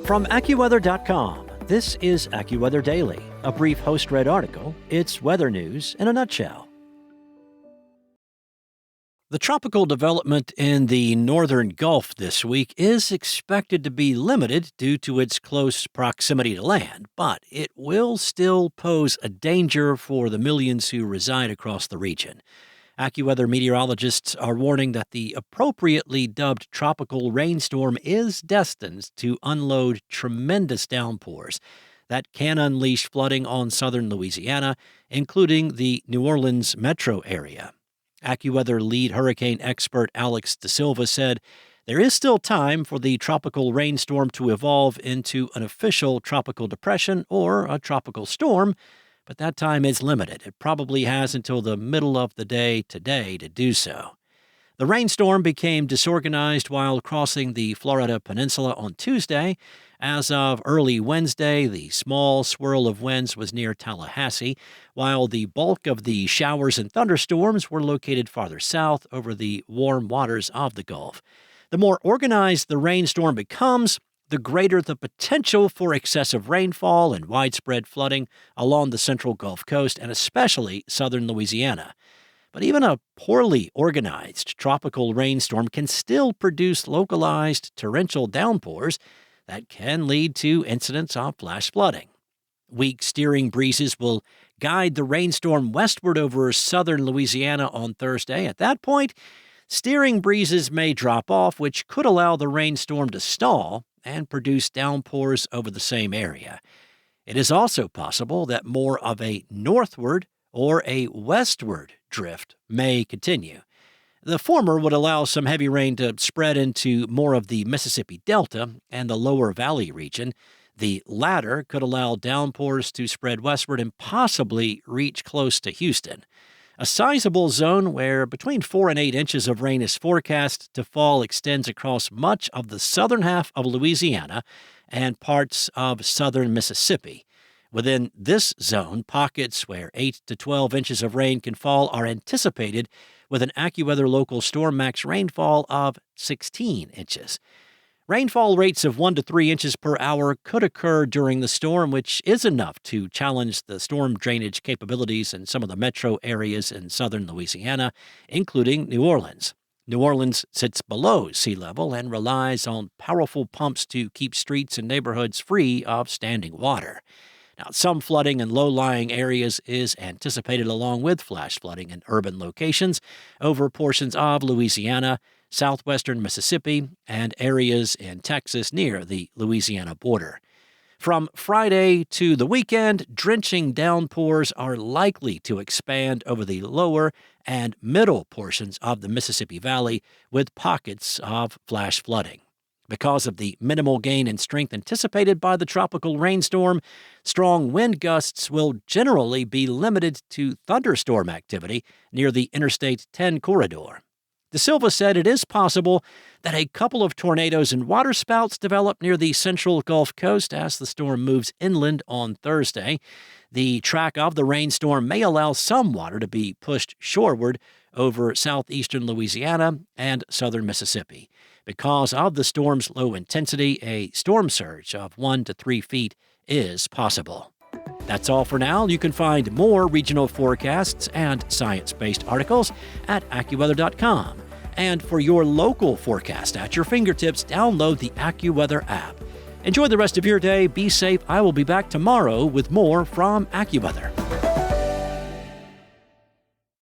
From AccuWeather.com, this is AccuWeather Daily, a brief host-read article. It's weather news in a nutshell. The tropical development in the northern Gulf this week is expected to be limited due to its close proximity to land, but it will still pose a danger for the millions who reside across the region. AccuWeather meteorologists are warning that the appropriately dubbed tropical rainstorm is destined to unload tremendous downpours that can unleash flooding on southern Louisiana, including the New Orleans metro area. AccuWeather lead hurricane expert Alex De Silva said, "There is still time for the tropical rainstorm to evolve into an official tropical depression or a tropical storm, but that time is limited. It probably has until the middle of the day today to do so." The rainstorm became disorganized while crossing the Florida Peninsula on Tuesday. As of early Wednesday, the small swirl of winds was near Tallahassee, while the bulk of the showers and thunderstorms were located farther south over the warm waters of the Gulf. The more organized the rainstorm becomes, the greater the potential for excessive rainfall and widespread flooding along the central Gulf Coast and especially southern Louisiana. But even a poorly organized tropical rainstorm can still produce localized torrential downpours that can lead to incidents of flash flooding. Weak steering breezes will guide the rainstorm westward over southern Louisiana on Thursday. At that point, steering breezes may drop off, which could allow the rainstorm to stall and produce downpours over the same area. It is also possible that more of a northward or a westward drift may continue. The former would allow some heavy rain to spread into more of the Mississippi Delta and the lower valley region. The latter could allow downpours to spread westward and possibly reach close to Houston. A sizable zone where between 4 and 8 inches of rain is forecast to fall extends across much of the southern half of Louisiana and parts of southern Mississippi. Within this zone, pockets where 8 to 12 inches of rain can fall are anticipated, with an AccuWeather local storm max rainfall of 16 inches. Rainfall rates of 1 to 3 inches per hour could occur during the storm, which is enough to challenge the storm drainage capabilities in some of the metro areas in southern Louisiana, including New Orleans. New Orleans sits below sea level and relies on powerful pumps to keep streets and neighborhoods free of standing water. Now, some flooding in low-lying areas is anticipated along with flash flooding in urban locations over portions of Louisiana, southwestern Mississippi, and areas in Texas near the Louisiana border. From Friday to the weekend, drenching downpours are likely to expand over the lower and middle portions of the Mississippi Valley with pockets of flash flooding. Because of the minimal gain in strength anticipated by the tropical rainstorm, strong wind gusts will generally be limited to thunderstorm activity near the Interstate 10 corridor. De Silva said it is possible that a couple of tornadoes and waterspouts develop near the central Gulf Coast as the storm moves inland on Thursday. The track of the rainstorm may allow some water to be pushed shoreward over southeastern Louisiana and southern Mississippi. Because of the storm's low intensity, a storm surge of 1 to 3 feet is possible. That's all for now. You can find more regional forecasts and science-based articles at AccuWeather.com. And for your local forecast at your fingertips, download the AccuWeather app. Enjoy the rest of your day. Be safe. I will be back tomorrow with more from AccuWeather.